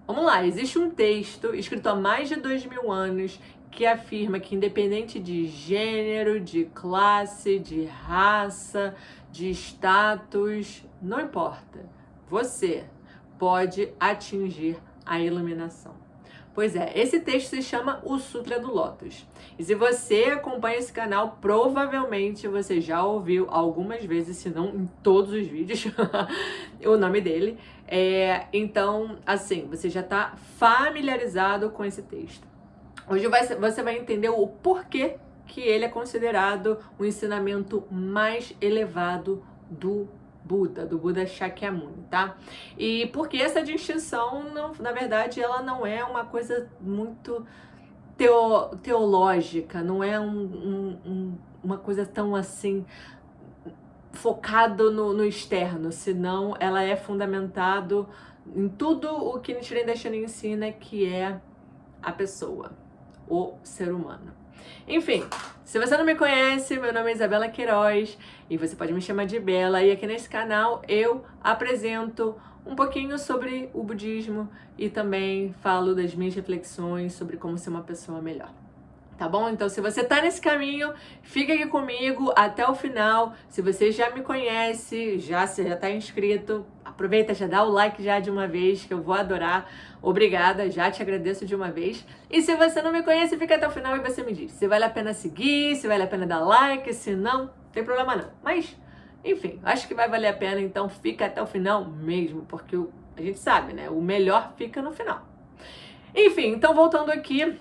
Vamos lá, existe um texto escrito há mais de 2000 anos que afirma que independente de gênero, de classe, de raça, de status, não importa, você pode atingir a iluminação. Pois é, esse texto se chama O Sutra do Lótus. E se você acompanha esse canal, provavelmente você já ouviu algumas vezes, se não em todos os vídeos, o nome dele. Então, assim, você já está familiarizado com esse texto. Hoje você vai entender o porquê que ele é considerado o ensinamento mais elevado do Buda Shakyamuni, tá? E porque essa distinção, na verdade, ela não é uma coisa muito teológica, não é uma coisa tão assim focado no externo, senão ela é fundamentado em tudo o que Nichiren Daishonin ensina, que é a pessoa, o ser humano. Enfim, se você não me conhece, meu nome é Isabela Queiroz e você pode me chamar de Bela, e aqui nesse canal eu apresento um pouquinho sobre o budismo e também falo das minhas reflexões sobre como ser uma pessoa melhor. Tá bom? Então, se você tá nesse caminho, fica aqui comigo até o final. Se você já me conhece, você já tá inscrito, aproveita, já dá o like já de uma vez, que eu vou adorar. Obrigada, já te agradeço de uma vez. E se você não me conhece, fica até o final e você me diz se vale a pena seguir, se vale a pena dar like, se não tem problema não. Mas, enfim, acho que vai valer a pena, então fica até o final mesmo, porque a gente sabe, né? O melhor fica no final. Enfim, então voltando aqui,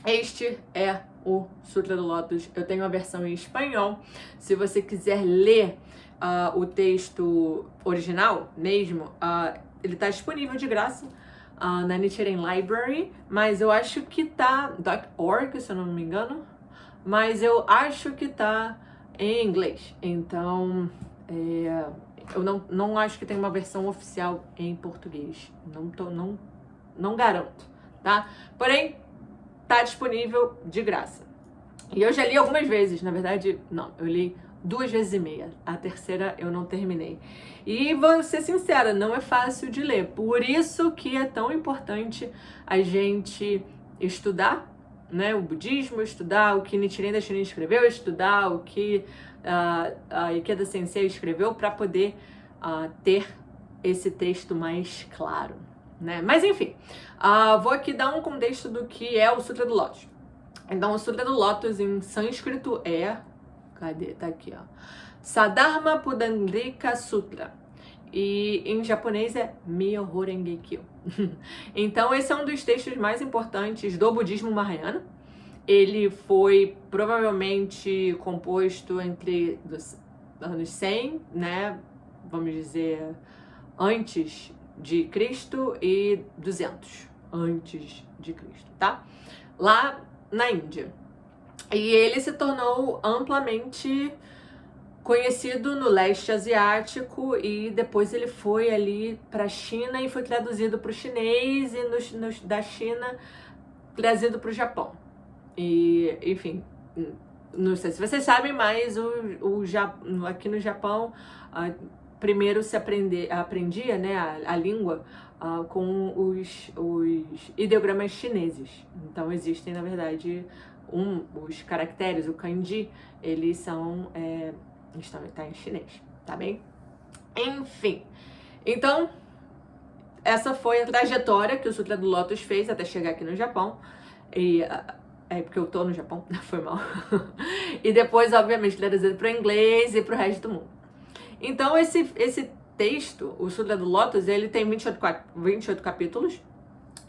este é o Sutra do Lótus. Eu tenho a versão em espanhol. Se você quiser ler o texto original mesmo, ele está disponível de graça na Nichiren Library, mas eu acho que tá .org, se eu não me engano, mas eu acho que tá em inglês. Então, eu não acho que tem uma versão oficial em português. Não garanto, tá? Porém, tá disponível de graça. E eu já li algumas vezes, na verdade, não, eu li 2 vezes e meia. A terceira eu não terminei. E vou ser sincera, não é fácil de ler. Por isso que é tão importante a gente estudar, né, o budismo, estudar o que Nichiren Daishonin escreveu, estudar o que a Ikeda Sensei escreveu para poder ter esse texto mais claro, né? Mas enfim, vou aqui dar um contexto do que é o Sutra do Lótus. Então, o Sutra do Lótus em sânscrito é... Cadê? Tá aqui, ó. Sadharma Pudandrika Sutra. E em japonês é Myoho Renge Kyo. Então, esse é um dos textos mais importantes do budismo mahayana. Ele foi provavelmente composto entre os anos 100, né? Vamos dizer, antes de Cristo e 200 antes de Cristo, tá? Lá na Índia. E ele se tornou amplamente conhecido no leste asiático e depois ele foi ali para a China e foi traduzido para o chinês e da China trazido para o Japão. E, enfim, não sei se vocês sabem, mas aqui no Japão primeiro se aprendia, né, a língua com os ideogramas chineses. Então existem, na verdade, os caracteres, o kanji, eles são tá em chinês, tá bem? Enfim, então essa foi a trajetória que o Sutra do Lótus fez até chegar aqui no Japão. E porque eu tô no Japão, foi mal. E depois, obviamente, traduzido para o inglês e para o resto do mundo. Então, esse texto, o Sutra do Lótus, ele tem 28 capítulos.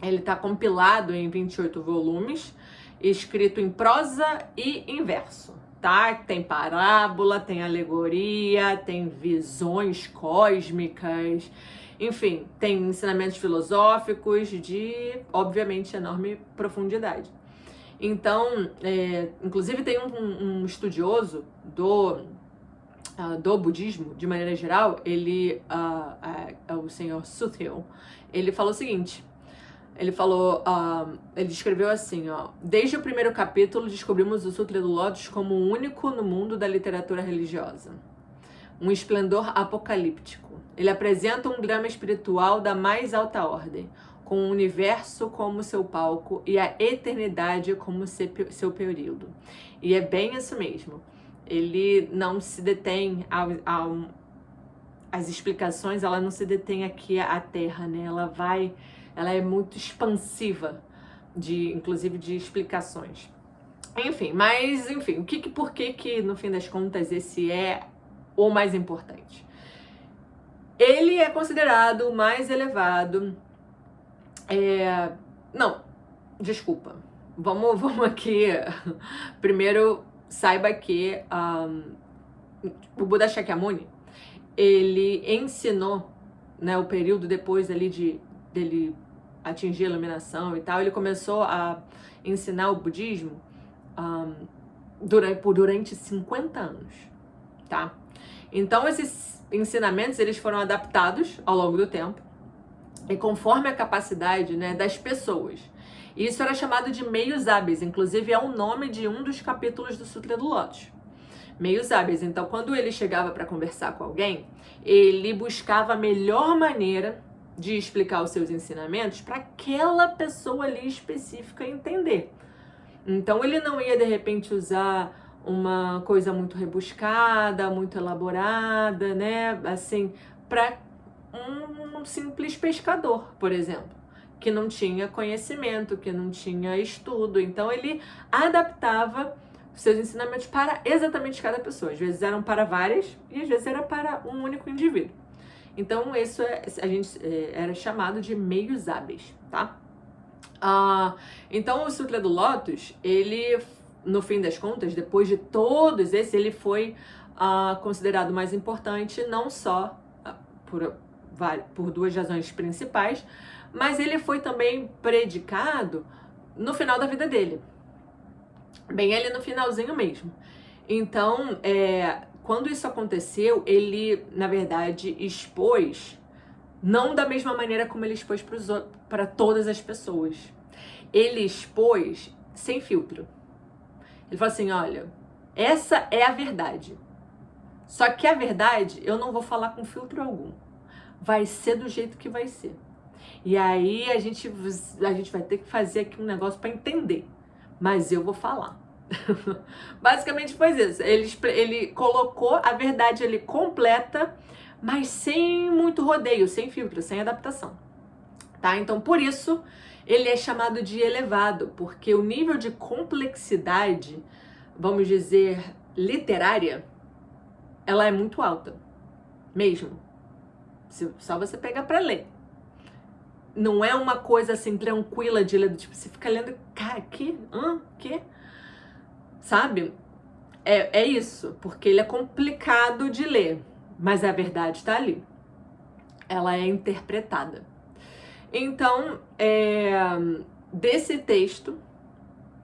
Ele está compilado em 28 volumes, escrito em prosa e em verso, tá? Tem parábola, tem alegoria, tem visões cósmicas, enfim, tem ensinamentos filosóficos de, obviamente, enorme profundidade. Então, inclusive tem um estudioso do budismo, de maneira geral, ele, o senhor Sutil, ele falou o seguinte, ele descreveu assim, ó: desde o primeiro capítulo descobrimos o Sutra do Lótus como o único no mundo da literatura religiosa. Um esplendor apocalíptico. Ele apresenta um drama espiritual da mais alta ordem. com o universo como seu palco e a eternidade como seu período. E é bem isso mesmo. Ele não se detém as explicações, ela não se detém aqui à Terra, né? Ela é muito expansiva, inclusive de explicações. Enfim, por que no fim das contas esse é o mais importante? Ele é considerado o mais elevado. Não, desculpa. Vamos aqui. Primeiro, saiba que o Buda Shakyamuni, ele ensinou, né, o período depois ali dele atingir a iluminação e tal, ele começou a ensinar o budismo durante 50 anos, tá? Então, esses ensinamentos, eles foram adaptados ao longo do tempo e conforme a capacidade, né, das pessoas. E isso era chamado de meios hábeis, inclusive é o nome de um dos capítulos do Sutra do Lótus. Meios hábeis. Então, quando ele chegava para conversar com alguém, ele buscava a melhor maneira de explicar os seus ensinamentos para aquela pessoa ali específica entender. Então, ele não ia, de repente, usar uma coisa muito rebuscada, muito elaborada, né? Assim, para um simples pescador, por exemplo, que não tinha conhecimento, que não tinha estudo. Então, ele adaptava seus ensinamentos para exatamente cada pessoa. Às vezes eram para várias e às vezes era para um único indivíduo. Então, isso era chamado de meios hábeis, tá? Então, o Sutra do Lótus, ele, no fim das contas, depois de todos esses, ele foi considerado mais importante, não só por duas razões principais, mas ele foi também predicado no final da vida dele. Bem, ele no finalzinho mesmo. Então, quando isso aconteceu, ele, na verdade, expôs, não da mesma maneira como ele expôs para todas as pessoas. Ele expôs sem filtro. Ele falou assim, olha, essa é a verdade. Só que a verdade, eu não vou falar com filtro algum. Vai ser do jeito que vai ser. E aí a gente vai ter que fazer aqui um negócio para entender. Mas eu vou falar. Basicamente foi isso. Ele colocou a verdade ali completa, mas sem muito rodeio, sem filtro, sem adaptação. Tá? Então, por isso, ele é chamado de elevado, porque o nível de complexidade, vamos dizer, literária, ela é muito alta. Mesmo. Só você pegar para ler. Não é uma coisa assim tranquila de ler, tipo, você fica lendo, cara, que? Sabe? É isso, porque ele é complicado de ler, mas a verdade está ali. Ela é interpretada. Então, desse texto,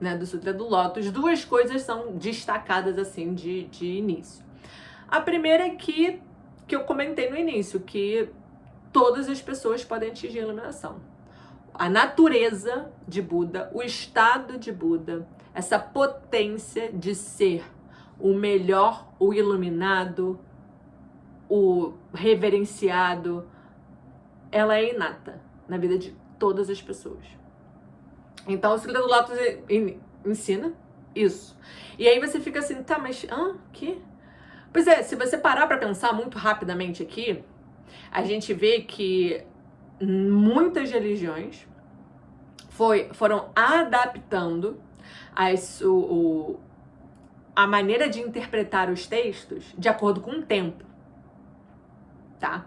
né, do Sutra do Lótus, duas coisas são destacadas assim de início. A primeira é que eu comentei no início, que todas as pessoas podem atingir a iluminação. A natureza de Buda, o estado de Buda, essa potência de ser o melhor, o iluminado, o reverenciado, ela é inata na vida de todas as pessoas. Então, o Sutra do Lótus ensina isso. E aí você fica assim, tá, mas que? Pois é, se você parar para pensar muito rapidamente aqui, a gente vê que muitas religiões foram adaptando a maneira de interpretar os textos de acordo com o tempo, tá?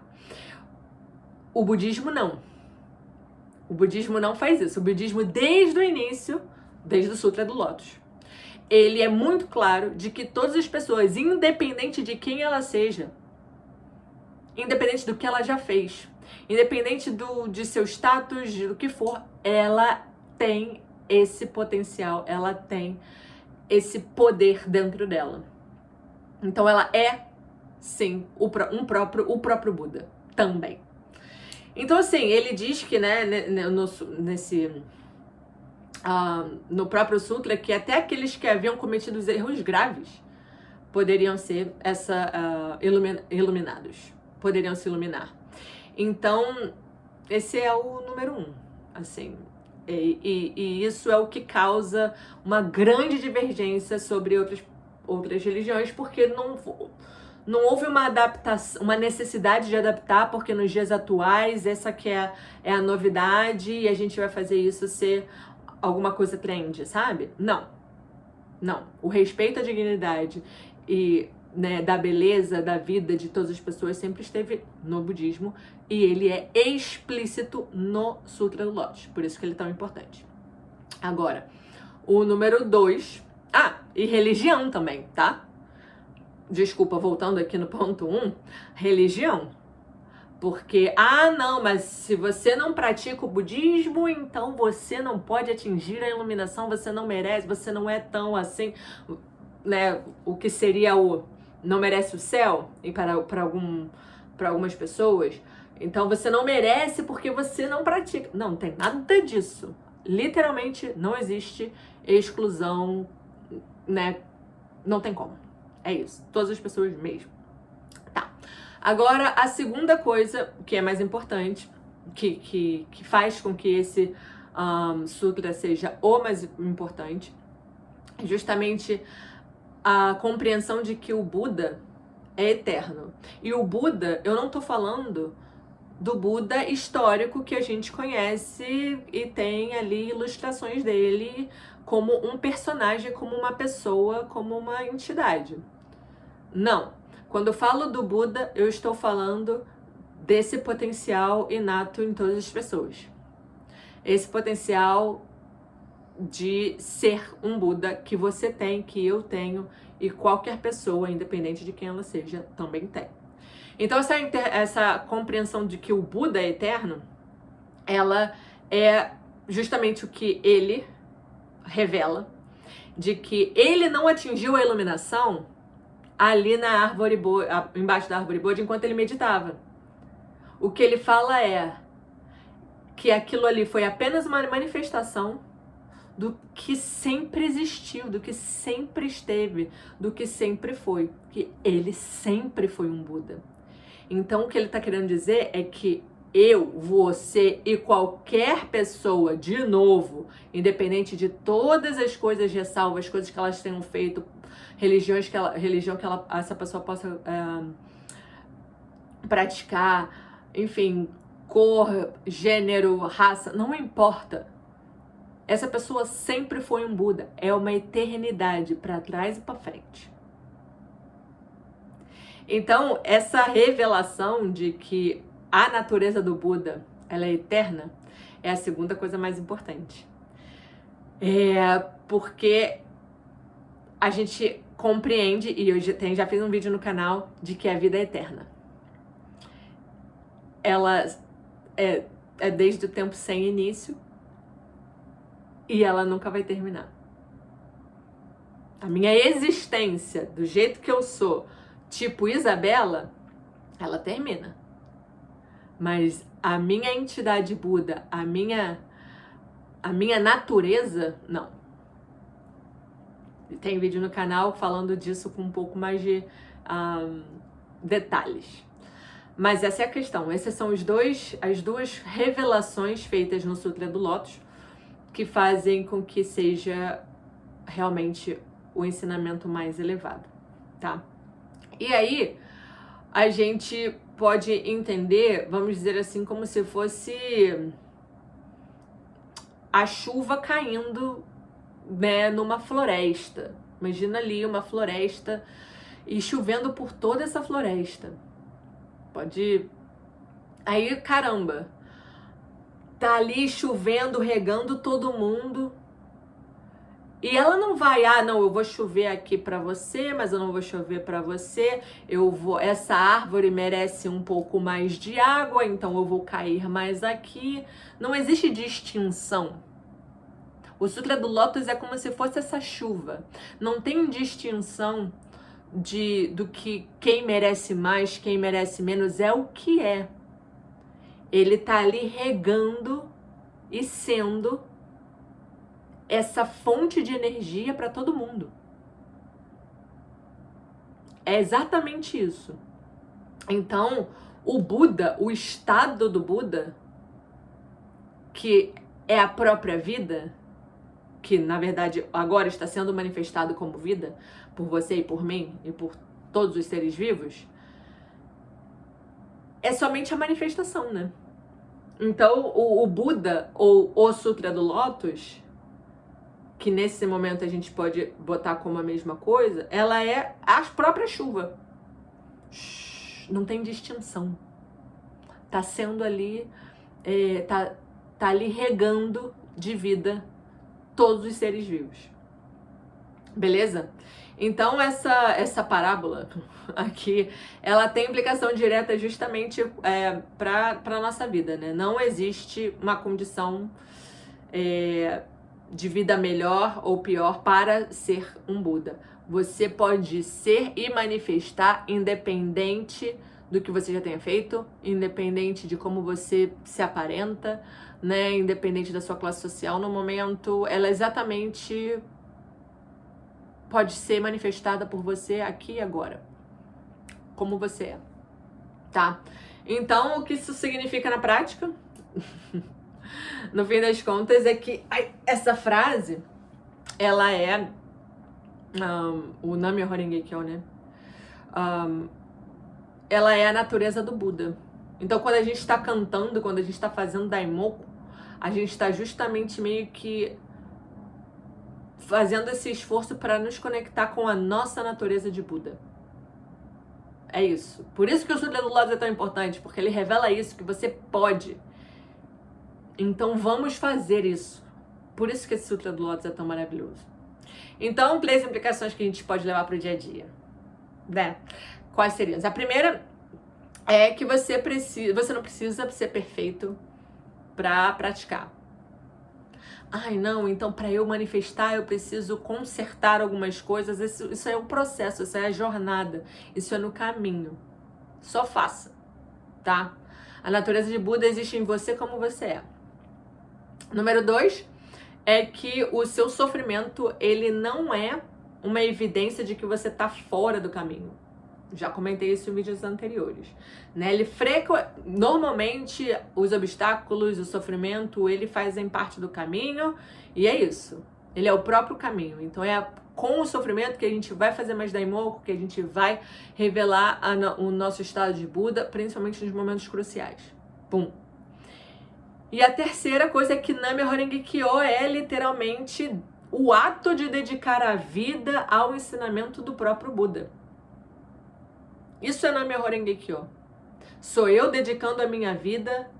O budismo não. O budismo não faz isso. O budismo, desde o início, desde o Sutra do Lótus, ele é muito claro de que todas as pessoas, independente de quem ela seja, independente do que ela já fez, independente de seu status, do que for, ela tem esse potencial, ela tem esse poder dentro dela. Então ela é, sim, o próprio Buda também. Então, assim, ele diz que, né, no próprio Sutra, que até aqueles que haviam cometido erros graves poderiam ser iluminados, poderiam se iluminar. Então, esse é o número 1. assim. E isso é o que causa uma grande divergência sobre outras religiões, porque não houve uma adaptação, uma necessidade de adaptar, porque nos dias atuais essa que é a novidade e a gente vai fazer isso ser alguma coisa trend, sabe? Não. O respeito à dignidade e, né, da beleza, da vida de todas as pessoas sempre esteve no budismo e ele é explícito no Sutra do Lótus, por isso que ele é tão importante. Agora, o número 2, e religião também, tá? Desculpa, voltando aqui no ponto 1, religião. Porque, não, mas se você não pratica o budismo, então você não pode atingir a iluminação, você não merece, você não é tão assim, né? O que seria não merece o céu, e para algumas pessoas. Então você não merece porque você não pratica. Não tem nada disso. Literalmente não existe exclusão, né? Não tem como. É isso. Todas as pessoas mesmo. Tá. Agora, a segunda coisa, que é mais importante, que faz com que esse sutra seja o mais importante, é justamente a compreensão de que o Buda é eterno. E o Buda, eu não tô falando do Buda histórico que a gente conhece e tem ali ilustrações dele como um personagem, como uma pessoa, como uma entidade. Não. Quando eu falo do Buda, eu estou falando desse potencial inato em todas as pessoas. Esse potencial de ser um Buda que você tem, que eu tenho e qualquer pessoa, independente de quem ela seja, também tem. Então essa compreensão de que o Buda é eterno, ela é justamente o que ele revela, de que ele não atingiu a iluminação ali na árvore embaixo da árvore Bodhi enquanto ele meditava. O que ele fala é que aquilo ali foi apenas uma manifestação do que sempre existiu, do que sempre esteve, do que sempre foi, que ele sempre foi um Buda. Então o que ele está querendo dizer é que eu, você e qualquer pessoa, de novo, independente de todas as coisas ressalvas, as coisas que elas tenham feito, religião que essa pessoa possa praticar, enfim, cor, gênero, raça, não importa. Essa pessoa sempre foi um Buda, é uma eternidade para trás e para frente. Então, essa revelação de que a natureza do Buda, ela é eterna, é a segunda coisa mais importante. Porque a gente compreende, e eu já fiz um vídeo no canal, de que a vida é eterna. Ela é desde o tempo sem início e ela nunca vai terminar. A minha existência, do jeito que eu sou, tipo Isabela, ela termina. Mas a minha entidade Buda, a minha natureza, não. Tem vídeo no canal falando disso com um pouco mais de detalhes. Mas essa é a questão. Essas são as duas revelações feitas no Sutra do Lótus que fazem com que seja realmente o ensinamento mais elevado, tá? E aí, a gente pode entender, vamos dizer assim, como se fosse a chuva caindo, né, numa floresta. Imagina ali uma floresta e chovendo por toda essa floresta. Aí, caramba, tá ali chovendo, regando todo mundo. E ela não vai, não, eu vou chover aqui pra você, mas eu não vou chover pra você. Essa árvore merece um pouco mais de água, então eu vou cair mais aqui. Não existe distinção. O Sutra do Lótus é como se fosse essa chuva. Não tem distinção do que quem merece mais, quem merece menos, é o que é. Ele tá ali regando e sendo essa fonte de energia para todo mundo. É exatamente isso. Então, o Buda, o estado do Buda, que é a própria vida, que na verdade agora está sendo manifestado como vida por você e por mim e por todos os seres vivos, é somente a manifestação, né? Então o Buda ou o Sutra do Lótus, que nesse momento a gente pode botar como a mesma coisa, ela é a própria chuva. Não tem distinção. Tá sendo ali, tá ali regando de vida todos os seres vivos. Beleza? Então essa parábola aqui, ela tem implicação direta justamente para a nossa vida, né? Não existe uma condição de vida melhor ou pior para ser um Buda. Você pode ser e manifestar independente do que você já tenha feito, independente de como você se aparenta, né? Independente da sua classe social. No momento, ela exatamente pode ser manifestada por você aqui e agora, como você é, tá? Então, o que isso significa na prática? No fim das contas, é que essa frase, ela é o Nam-myoho Renge-kyo, né? Ela é a natureza do Buda. Então, quando a gente está cantando, quando a gente está fazendo Daimoku, a gente está justamente meio que fazendo esse esforço para nos conectar com a nossa natureza de Buda. É isso. Por isso que o Sutra do Lótus é tão importante, porque ele revela isso, que você pode. Então vamos fazer isso. Por isso que esse Sutra do Lótus é tão maravilhoso. Então, três implicações que a gente pode levar para o dia a dia, né? Quais seriam? A primeira é que você não precisa ser perfeito para praticar. Ai, não, então para eu manifestar eu preciso consertar algumas coisas. Isso é um processo, isso é a jornada, isso é no caminho. Só faça, tá? A natureza de Buda existe em você como você é. Número 2 é que o seu sofrimento, ele não é uma evidência de que você tá fora do caminho. Já comentei isso em vídeos anteriores, né? Normalmente os obstáculos, o sofrimento, ele fazem parte do caminho e é isso. Ele é o próprio caminho. Então é com o sofrimento que a gente vai fazer mais Daimoku, que a gente vai revelar o nosso estado de Buda, principalmente nos momentos cruciais. Pum. E a terceira coisa é que Nam-myoho Renge-kyo é literalmente o ato de dedicar a vida ao ensinamento do próprio Buda. Isso é Nam-myoho Renge-kyo. Sou eu dedicando a minha vida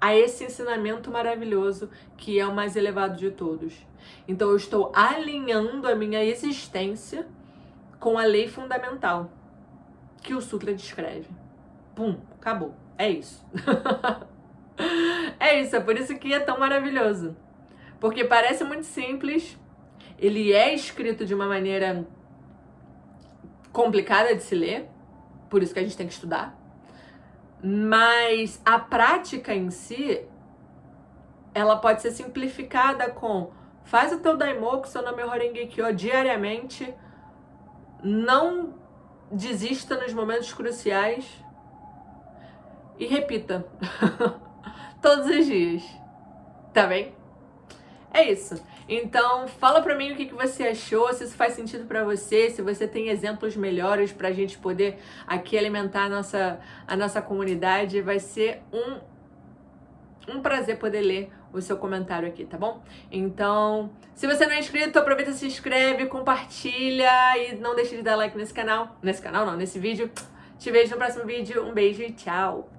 a esse ensinamento maravilhoso que é o mais elevado de todos. Então eu estou alinhando a minha existência com a lei fundamental que o Sutra descreve. Pum, acabou. É isso. É isso, é por isso que é tão maravilhoso. Porque parece muito simples, ele é escrito de uma maneira complicada de se ler, por isso que a gente tem que estudar. Mas a prática em si, ela pode ser simplificada com: faz o teu Daimoku, seu Nam-myoho Renge-kyo diariamente, não desista nos momentos cruciais e repita todos os dias, tá bem? É isso. Então, fala pra mim o que você achou, se isso faz sentido pra você, se você tem exemplos melhores pra gente poder aqui alimentar a nossa comunidade. Vai ser um prazer poder ler o seu comentário aqui, tá bom? Então, se você não é inscrito, aproveita, se inscreve, compartilha e não deixe de dar like nesse canal. Nesse vídeo. Te vejo no próximo vídeo. Um beijo e tchau!